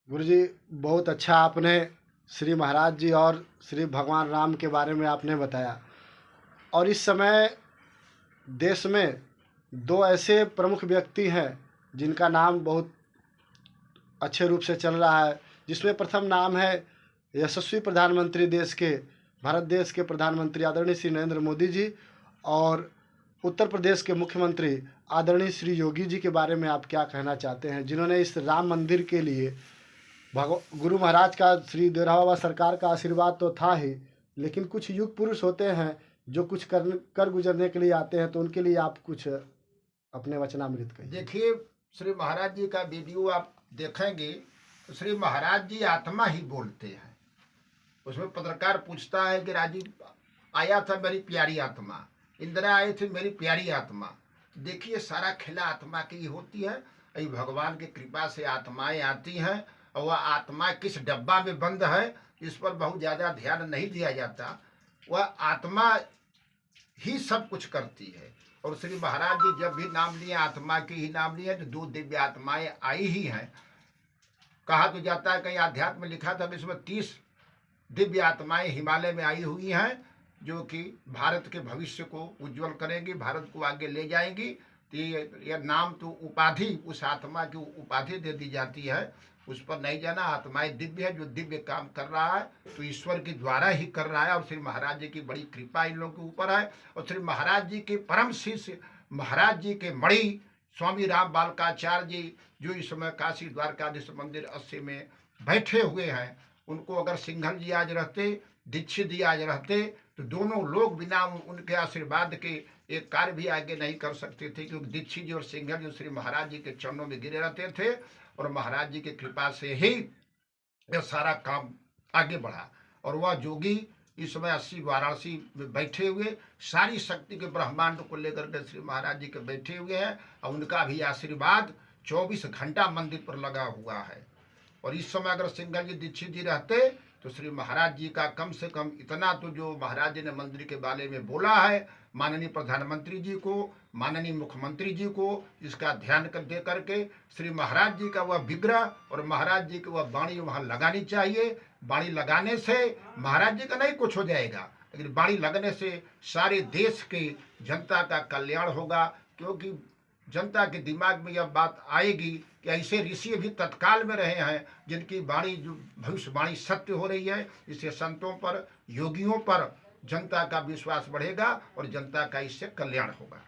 गुरुजी, बहुत अच्छा आपने श्री महाराज जी और श्री भगवान राम के बारे में आपने बताया। और इस समय देश में दो ऐसे प्रमुख व्यक्ति हैं जिनका नाम बहुत अच्छे रूप से चल रहा है, जिसमें प्रथम नाम है यशस्वी प्रधानमंत्री देश के, भारत देश के प्रधानमंत्री आदरणीय श्री नरेंद्र मोदी जी, और उत्तर प्रदेश के मुख्यमंत्री आदरणीय श्री योगी जी के बारे में आप क्या कहना चाहते हैं, जिन्होंने इस राम मंदिर के लिए गुरु महाराज का, श्री देवरा बाबा सरकार का आशीर्वाद तो था ही, लेकिन कुछ युग पुरुष होते हैं जो कुछ कर गुजरने के लिए आते हैं, तो उनके लिए आप कुछ अपने वचनामृत कहिए। देखिए, श्री महाराज जी का वीडियो आप देखेंगे तो श्री महाराज जी आत्मा ही बोलते हैं। उसमें पत्रकार पूछता है कि राजीव आया था मेरी प्यारी आत्मा, इंदिरा आए थे मेरी प्यारी आत्मा। देखिए, सारा खेला आत्मा की होती है। अभी भगवान की कृपा से आत्माएं आती हैं, और वह आत्मा किस डब्बा में बंद है इस पर बहुत ज़्यादा ध्यान नहीं दिया जाता। वह आत्मा ही सब कुछ करती है। और श्री महाराज जी जब भी नाम लिए आत्मा की ही नाम लिए, तो दो दिव्य आत्माएं आई ही हैं। कहा तो जाता है, कहीं आध्यात्म में लिखा था कि इसमें 30 दिव्य आत्माएं हिमालय में आई हुई हैं, जो कि भारत के भविष्य को उज्जवल करेंगी, भारत को आगे ले जाएंगी। तो यह नाम तो उपाधि, उस आत्मा की उपाधि दे दी जाती है, उस पर नहीं जाना। आत्माएं दिव्य है, जो दिव्य काम कर रहा है तो ईश्वर के द्वारा ही कर रहा है। और श्री महाराज जी की बड़ी कृपा इन लोगों के ऊपर है। और श्री महाराज जी के परम शिष्य महाराज जी के मणि स्वामी राम बालकाचार्य जी, जो इस समय काशी द्वारकाधीश मंदिर 80 में बैठे हुए हैं, उनको अगर सिंघल जी आज रहते, दीक्षित जी आज रहते, तो दोनों लोग बिना उनके आशीर्वाद के एक कार्य भी आगे नहीं कर सकते थे, क्योंकि दीक्षित जी और सिंघल जी श्री महाराज जी के चरणों में गिरे रहते थे। और महाराज जी की कृपा से ही यह सारा काम आगे बढ़ा। और वह जोगी इस समय 80 वाराणसी में बैठे हुए, सारी शक्ति के ब्रह्मांड को लेकर के श्री महाराज जी के बैठे हुए हैं, और उनका भी आशीर्वाद 24 घंटा मंदिर पर लगा हुआ है। और इस समय अगर सिंघल जी दीक्षित जी रहते तो श्री महाराज जी का कम से कम इतना तो जो महाराज जी ने मंदिर के बारे में बोला है, माननीय प्रधानमंत्री जी को, माननीय मुख्यमंत्री जी को इसका ध्यान कर दे करके श्री महाराज जी का वह विग्रह और महाराज जी की वह वाणी वहाँ लगानी चाहिए। वाणी लगाने से महाराज जी का नहीं कुछ हो जाएगा, लेकिन वाणी लगने से सारे देश के जनता का कल्याण होगा। क्योंकि जनता के दिमाग में यह बात आएगी कि ऐसे ऋषि भी तत्काल में रहे हैं जिनकी वाणी, जो भविष्यवाणी सत्य हो रही है। इससे संतों पर, योगियों पर जनता का विश्वास बढ़ेगा और जनता का इससे कल्याण होगा।